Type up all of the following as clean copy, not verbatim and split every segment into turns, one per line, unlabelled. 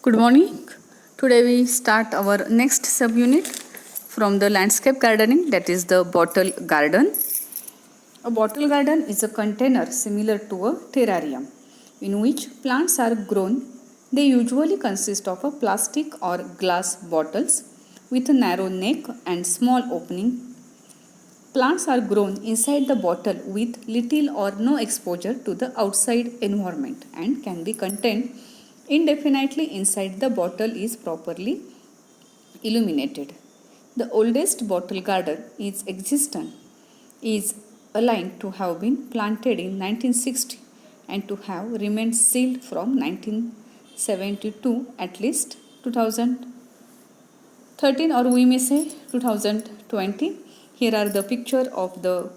Good morning. Today we start our next subunit from the landscape gardening, that is the bottle garden. A bottle garden is a container similar to a terrarium in which plants are grown. They usually consist of a plastic or glass bottles with a narrow neck and small opening. Plants are grown inside the bottle with little or no exposure to the outside environment and can be contained indefinitely inside the bottle is properly illuminated. The oldest bottle garden is existent is aligned to have been planted in 1960 and to have remained sealed from 1972 at least 2013, or we may say 2020. Here are the picture of the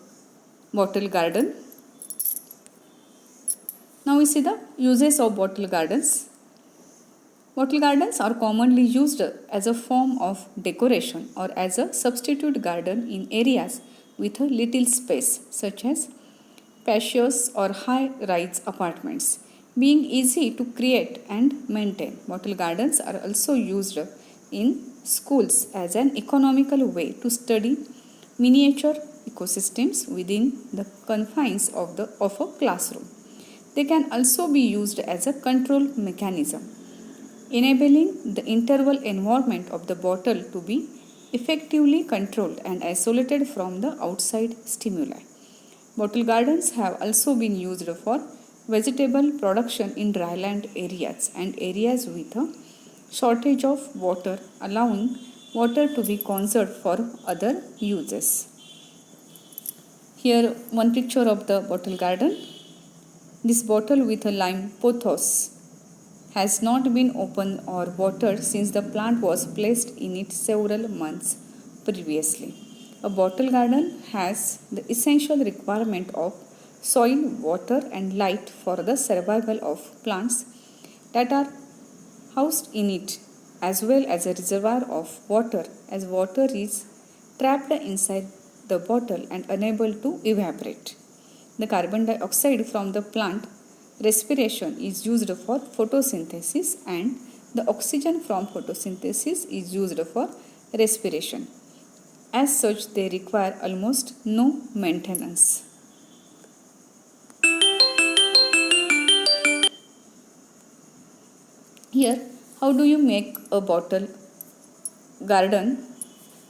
bottle garden. Now we see the uses of bottle gardens. Bottle gardens are commonly used as a form of decoration or as a substitute garden in areas with a little space, such as spacious or high-rise apartments. Being easy to create and maintain, bottle gardens are also used in schools as an economical way to study miniature ecosystems within the confines of a classroom. They can also be used as a control mechanism, enabling the interval environment of the bottle to be effectively controlled and isolated from the outside stimuli. Bottle gardens have also been used for vegetable production in dryland areas and areas with a shortage of water, allowing water to be conserved for other uses. Here one picture of the bottle garden. This bottle with a lime pothos has not been opened or watered since the plant was placed in it several months previously. A bottle garden has the essential requirement of soil, water, and light for the survival of plants that are housed in it, as well as a reservoir of water, as water is trapped inside the bottle and unable to evaporate. The carbon dioxide from the plant respiration is used for photosynthesis and the oxygen from photosynthesis is used for respiration. As such, they require almost no maintenance. Here, how do you make a bottle garden?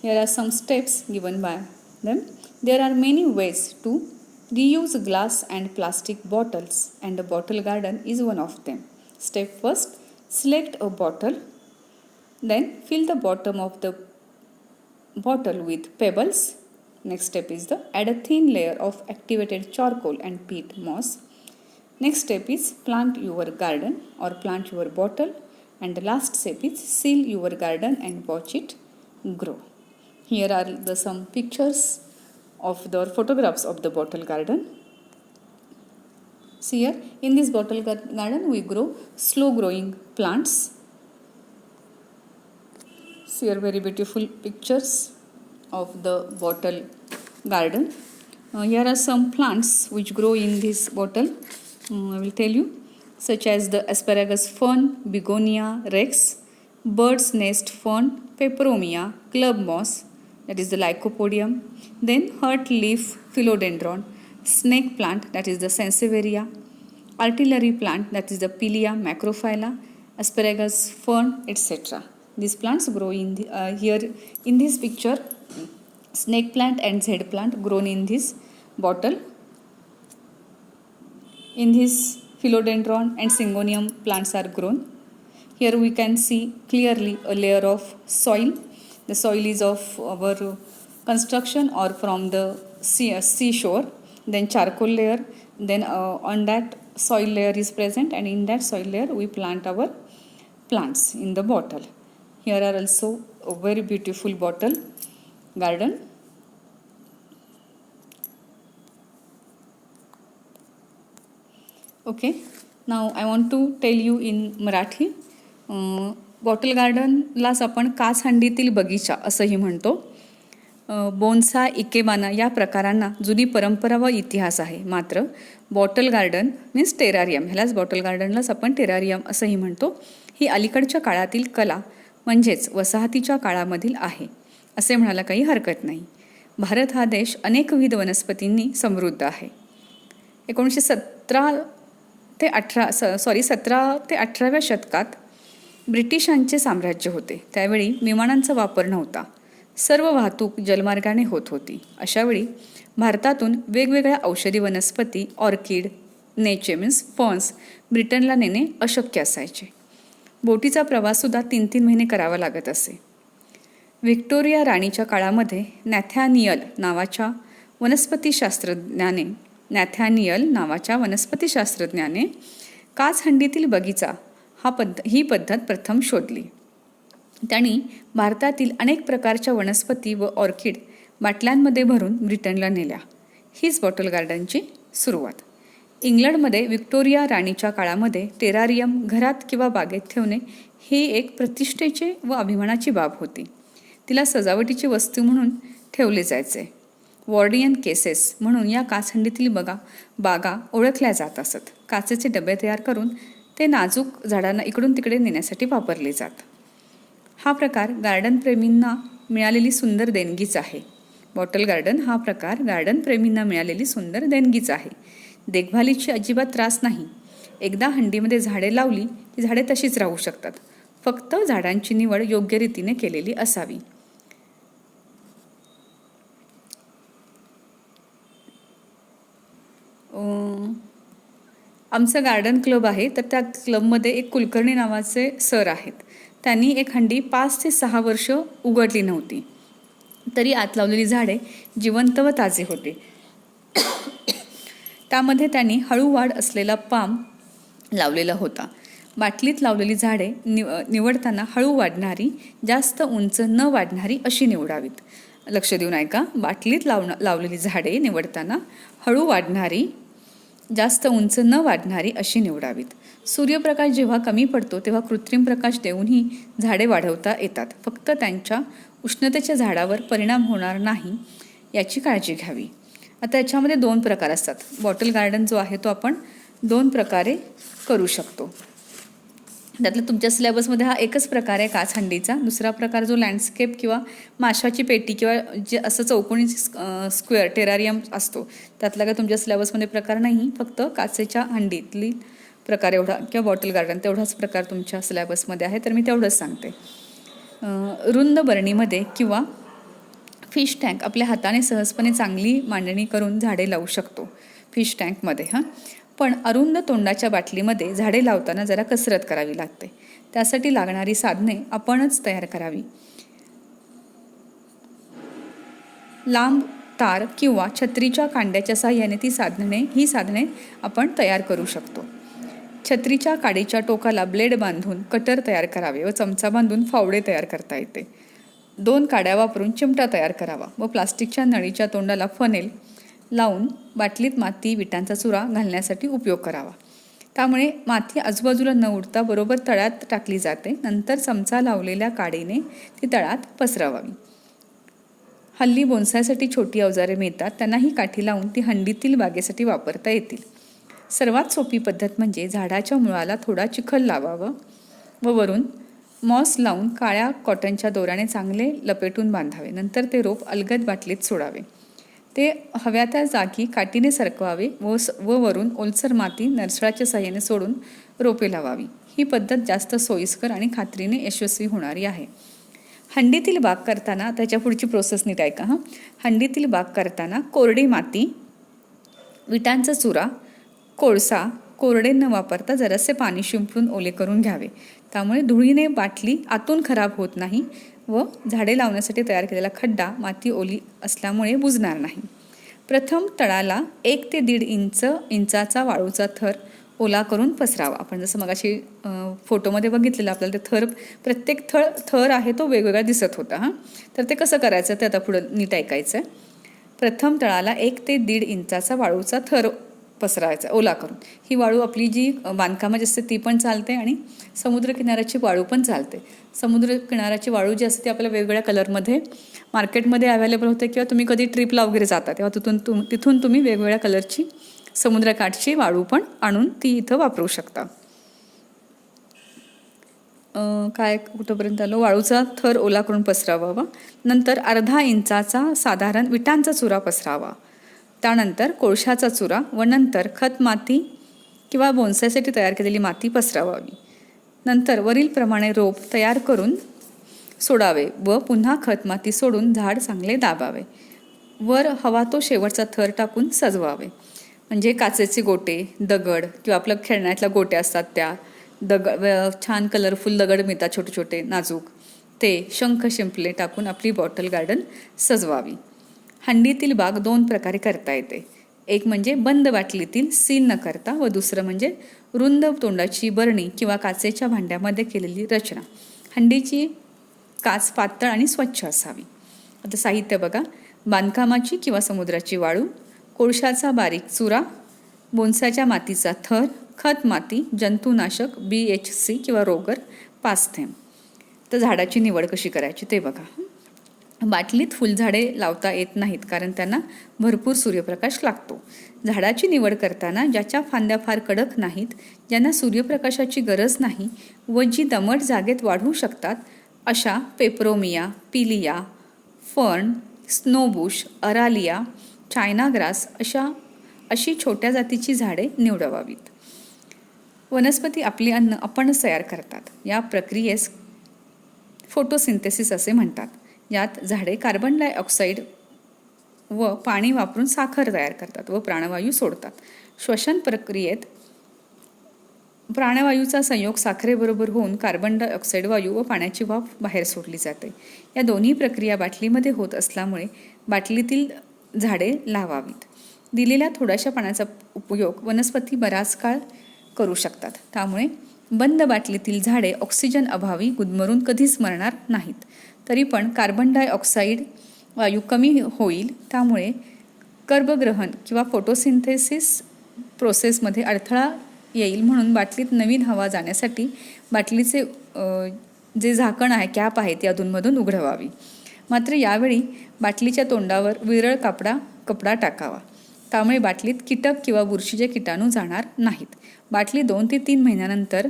Here are some steps given by them. There are many ways to reuse glass and plastic bottles, and a bottle garden is one of them. Step first, select a bottle. Then fill the bottom of the bottle with pebbles. Next step is the add a thin layer of activated charcoal and peat moss. Next step is plant your garden or plant your bottle, and the last step is seal your garden and watch it grow. Here are some pictures of the photographs of the bottle garden. See here, in this bottle garden we grow slow growing plants. See here, very beautiful pictures of the bottle garden. Here are some plants which grow in this bottle. I will tell you, such as the asparagus fern, begonia rex, bird's nest fern, peperomia, club moss, that is the lycopodium, then hurt leaf philodendron, snake plant, that is the sansevieria, artillery plant, that is the Pilia macrophylla, asparagus fern, etc. These plants grow in here in this picture. Snake plant and Z plant grown in this bottle. In this philodendron and syngonium plants are grown. Here we can see clearly a layer of soil. The soil is of our construction or from the seashore. Then charcoal layer. Then on that soil layer is present, and in that soil layer we plant our plants in the bottle. Here are also a very beautiful bottle garden. Okay, now I want to tell you in Marathi. Bottle गार्डनलाच आपण काच हंडीतील बगीचा असंही म्हणतो. बोन्सा, ikebana या प्रकारांना जुनी परंपरा व इतिहास आहे. मात्र बॉटल गार्डन मीन्स टेरारियम, ह्यालाच बॉटल गार्डनलाच आपण टेरारियम असंही म्हणतो, ही अलीकडच्या काळातील कला म्हणजेच वसाहतीच्या काळामधील आहे असे म्हणायला काही हरकत नाही. भारत हा देश अनेकविध वनस्पतींनी समृद्ध आहे. 17 ते 18व्या शतकात ब्रिटिशांचे साम्राज्य होते. त्यावेळी विमानांचा वापर नव्हता. सर्व वाहतूक जलमार्गाने होत होती. अशावेळी भारतातून वेगवेगळ्या औषधी वनस्पती, ऑर्किड, नेचे मीन्स फर्न्स ब्रिटनला नेणे अशक्य असायचे. बोटीचा प्रवाससुद्धा 3-3 महिने करावा लागत असे. व्हिक्टोरिया राणीच्या काळामध्ये नॅथॅनियल नावाच्या वनस्पतीशास्त्रज्ञाने काचहंडीतील बगीचा ही पद्धत प्रथम शोधली. त्यांनी भारतातील अनेक प्रकारच्या वनस्पती व ऑर्किड बाटल्यांमध्ये भरून ब्रिटनला नेल्या. हीच बॉटल गार्डनची सुरुवात. इंग्लंडमध्ये व्हिक्टोरिया राणीच्या काळामध्ये टेरारियम घरात किंवा बागेत ठेवणे ही एक प्रतिष्ठेची व अभिमानाची बाब होती. तिला सजावटीची वस्तू म्हणून ठेवले जायचे. वॉर्डियन केसेस म्हणून या काचहंडीतील बागा ओळखल्या जात असत. काचेचे डबे तयार करून ते नाजूक झाडांना इकडून तिकडे नेण्यासाठी वापरले जात. हा प्रकार गार्डन प्रेमींना मिळालेली सुंदर देणगीच आहे. बॉटल गार्डन हा प्रकार गार्डन प्रेमींना मिळालेली सुंदर देणगीच आहे. देखभालीची अजिबात त्रास नाही. एकदा हंडीमध्ये झाडे लावली की झाडे तशीच राहू शकतात. फक्त झाडांची निवड योग्य रीतीने केलेली असावी. आमचं गार्डन क्लब आहे, तर त्या क्लबमध्ये एक कुलकर्णी नावाचे सर आहेत. त्यांनी एक हंडी 5 ते 6 वर्ष उघडली नव्हती, तरी आत लावलेली झाडे जिवंत व ताजे होते. त्यामध्ये त्यांनी हळू वाढ असलेला पाम लावलेला होता. बाटलीत लावलेली झाडे निवडताना हळू वाढणारी, जास्त उंच न वाढणारी अशी निवडावीत. लक्ष देऊन ऐका. बाटलीत लावलेली झाडे निवडताना हळू वाढणारी, जास्त उंच न वाढणारी अशी निवडावीत. सूर्यप्रकाश जेव्हा कमी पडतो तेव्हा कृत्रिम प्रकाश देऊनही झाडे वाढवता येतात. फक्त त्यांच्या उष्णतेच्या झाडावर परिणाम होणार नाही याची काळजी घ्यावी. आता याच्यामध्ये 2 प्रकार असतात. बॉटल गार्डन जो आहे तो आपण 2 प्रकारे करू शकतो. त्यातलं तुमच्या सिलेबसमध्ये हा एकच प्रकार आहे काचहंडीचा. दुसरा प्रकार जो लँडस्केप किंवा माशाची पेटी किंवा जे असं चौकोनी स्क्वेअर टेरारियम असतो, त्यातला काय तुमच्या सिलेबसमध्ये प्रकार नाही. फक्त काचेच्या हंडीतली प्रकार एवढा किंवा बॉटल गार्डन तेवढाच प्रकार तुमच्या सिलेबसमध्ये आहे, तर मी तेवढंच सांगते. रुंद बरणीमध्ये किंवा फिश टँक आपल्या हाताने सहजपणे चांगली मांडणी करून झाडे लावू शकतो फिश टँकमध्ये. पण अरुंद तोंडाच्या बाटलीमध्ये झाडे लावताना जरा कसरत करावी लागते. त्यासाठी लागणारी साधने आपणच तयार करावी. लांब तार किंवा छत्रीच्या कांड्याच्या साहाय्याने ही साधने आपण तयार करू शकतो. छत्रीच्या काडीच्या टोकाला ब्लेड बांधून कटर तयार करावे व चमचा बांधून फावडे तयार करता येते. 2 काड्या वापरून चिमटा तयार करावा व प्लास्टिकच्या नळीच्या तोंडाला फनेल लावून बाटलीत माती, विटांचा चुरा घालण्यासाठी उपयोग करावा. त्यामुळे माती आजूबाजूला न उडता बरोबर तळ्यात टाकली जाते. नंतर चमचा लावलेल्या काडीने ती तळ्यात पसरवावी. हल्ली बोन्सायसाठी छोटी अवजारे मिळतात. त्यांना ही काठी लावून ती हंडीतील बागेसाठी वापरता येतील. सर्वात सोपी पद्धत म्हणजे झाडाच्या मुळाला थोडा चिखल लावावं व वरून मॉस लावून काळ्या कॉटनच्या दोऱ्याने चांगले लपेटून बांधावे. नंतर ते रोप अलगद बाटलीत सोडावे. ते हव्या त्या जागी काठीने सरकवावे व वरून ओलसर माती नरसळाच्या साहाय्याने सोडून रोपे लावावी. ही पद्धत जास्त सोयीस्कर आणि खात्रीने यशस्वी होणारी आहे. हंडीतील बाग करताना त्याच्या पुढची प्रोसेस नीट ऐका. हंडीतील बाग करताना कोरडी माती, विटांचा चुरा, कोळसा कोरडे न वापरता जरासे पाणी शिंपडून ओले करून घ्यावे. त्यामुळे धुळीने बाटली आतून खराब होत नाही व झाडे लावण्यासाठी तयार केलेला खड्डा माती ओली असल्यामुळे बुजणार नाही. प्रथम तळाला 1 ते 1.5 इंचाचा वाळूचा थर ओला करून पसरावा. आपण जसं मगाशी फोटोमध्ये बघितलेलं आपल्याला ते प्रत्येक थर आहे तो वेगवेगळा दिसत होता. तर ते कसं करायचं ते आता पुढं नीट ऐकायचं. प्रथम तळाला 1 ते 1.5 इंचाचा वाळूचा थर पसरायचा ओला करून. ही वाळू आपली जी बांधकामाची असते ती पण चालते आणि समुद्रकिनाऱ्याची वाळू पण चालते. समुद्रकिनाऱ्याची वाळू जी असते ती आपल्याला वेगवेगळ्या कलरमध्ये मार्केटमध्ये अवेलेबल होते किंवा तुम्ही कधी ट्रिपला वगैरे जाता तेव्हा तिथून तुम्ही वेगवेगळ्या कलरची समुद्रकाठची वाळू पण आणून ती इथं वापरू शकता. काय कुठंपर्यंत आलो, वाळूचा थर ओला करून पसरावा. नंतर अर्धा इंचाचा साधारण विटांचा चुरा पसरावा. त्यानंतर कोळशाचा चुरा व नंतर खत माती किंवा बोन्सायसाठी तयार केलेली माती पसरवावी. नंतर वरीलप्रमाणे रोप तयार करून सोडावे व पुन्हा खत माती सोडून झाड चांगले दाबावे. वर हवा तो शेवटचा थर टाकून सजवावे. म्हणजे काचेचे गोटे, दगड किंवा आपल्या खेळण्यातल्या गोट्या असतात त्या दगड, छान कलरफुल दगड मिळतात छोटे छोटे नाजूक, ते शंख शिंपले टाकून आपली बॉटल गार्डन सजवावी. हंडीतील बाग 2 प्रकारे करता येते. एक म्हणजे बंद बाटलीतील सील न करता व दुसरं म्हणजे रुंद तोंडाची बरणी किंवा काचेच्या भांड्यामध्ये केलेली रचना. हंडीची काच पातळ आणि स्वच्छ असावी. आता साहित्य बघा, बांधकामाची किंवा समुद्राची वाळू, कोळशाचा बारीक चुरा, बोन्साच्या मातीचा थर, खत माती, जंतुनाशक BHC किंवा रोगर 5 थेंब. तर झाडाची निवड कशी करायची ते बघा. बाटलीत फुलझाडे लावता येत नाहीत कारण त्यांना भरपूर सूर्यप्रकाश लागतो. झाडाची निवड करताना ज्याच्या फांद्या फार कडक नाहीत, ज्यांना सूर्यप्रकाशाची गरज नाही व जी दमट जागेत वाढू शकतात अशा पेपरोमिया, पिलिया, फर्न, स्नोबुश, अरालिया, चायना ग्रास अशी छोट्या जातीची झाडे निवडावीत. वनस्पती आपले अन्न आपणच तयार करतात. या प्रक्रियेस फोटोसिंथेसिस असे म्हणतात. यात झाडे कार्बन डायऑक्साईड व पाणी वापरून साखर तयार करतात व प्राणवायू सोडतात. श्वसन प्रक्रियेत प्राणवायूचा संयोग साखरेबरोबर होऊन कार्बन डायऑक्साईड वायू व पाण्याची वाफ बाहेर सोडली जाते. या दोन्ही प्रक्रिया बाटलीमध्ये होत असल्यामुळे बाटलीतील झाडे लावावीत. दिलेल्या थोड्याशा पाण्याचा उपयोग वनस्पती बराच काळ करू शकतात. त्यामुळे बंद बाटलीतील झाडे ऑक्सिजन अभावी गुदमरून कधीच मरणार नाहीत. तरी पण कार्बन डायऑक्साईड वायू कमी होईल, त्यामुळे कर्बग्रहण किंवा फोटोसिंथेसिस प्रोसेसमध्ये अडथळा येईल. म्हणून बाटलीत नवीन हवा जाण्यासाठी बाटलीचे जे झाकण आहे, कॅप आहे, ती अधूनमधून उघडवावी. मात्र यावेळी बाटलीच्या तोंडावर विरळ कपडा टाकावा. त्यामुळे बाटलीत कीटक किंवा बुरशीचे किटाणू जाणार नाहीत. बाटली 2 ते 3 महिन्यानंतर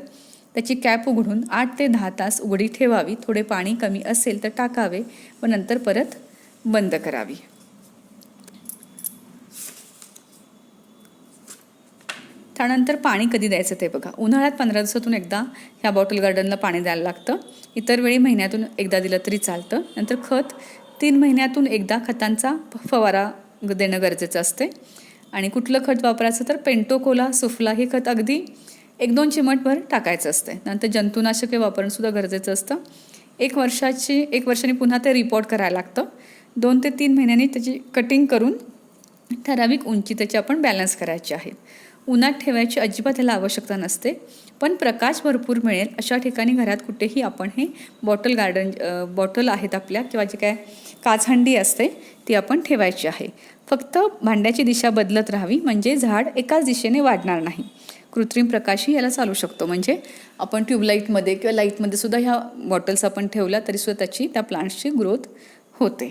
त्याची कॅप उघडून 8 ते 10 तास उघडी ठेवावी. थोडे पाणी कमी असेल तर टाकावे व नंतर परत बंद करावी. त्यानंतर पाणी कधी द्यायचं ते बघा. उन्हाळ्यात 15 दिवसातून एकदा ह्या बॉटल गार्डनला पाणी द्यायला लागतं. इतर वेळी महिन्यातून एकदा दिलं तरी चालतं. नंतर खत 3 महिन्यातून एकदा खतांचा फवारा देणं गरजेचं असते. आणि कुठलं खत वापरायचं तर पेंटोकोला, सुफला हे खत अगदी 1-2 चिमटभर टाकायचं असते. नंतर जंतुनाशके वापरणं सुद्धा गरजेचं असतं. 1 वर्षांनी पुन्हा ते रिपोर्ट करायला लागतं. 2 ते 3 महिन्यांनी त्याची कटिंग करून ठराविक उंची त्याची आपण बॅलन्स करायची आहे. उन्हात ठेवायची अजिबात ह्याला आवश्यकता नसते, पण प्रकाश भरपूर मिळेल अशा ठिकाणी घरात कुठेही आपण हे बॉटल आहेत आपल्या किंवा जे काय काचहंडी असते ती आपण ठेवायची आहे. फक्त भांड्याची दिशा बदलत राहावी, म्हणजे झाड एकाच दिशेने वाढणार नाही. कृत्रिम प्रकाशही याला चालू शकतो. म्हणजे आपण ट्यूबलाईटमध्ये किंवा लाईटमध्ये सुद्धा ह्या बॉटल्स आपण ठेवल्या तरी सुद्धा त्या प्लांट्सची ग्रोथ होते.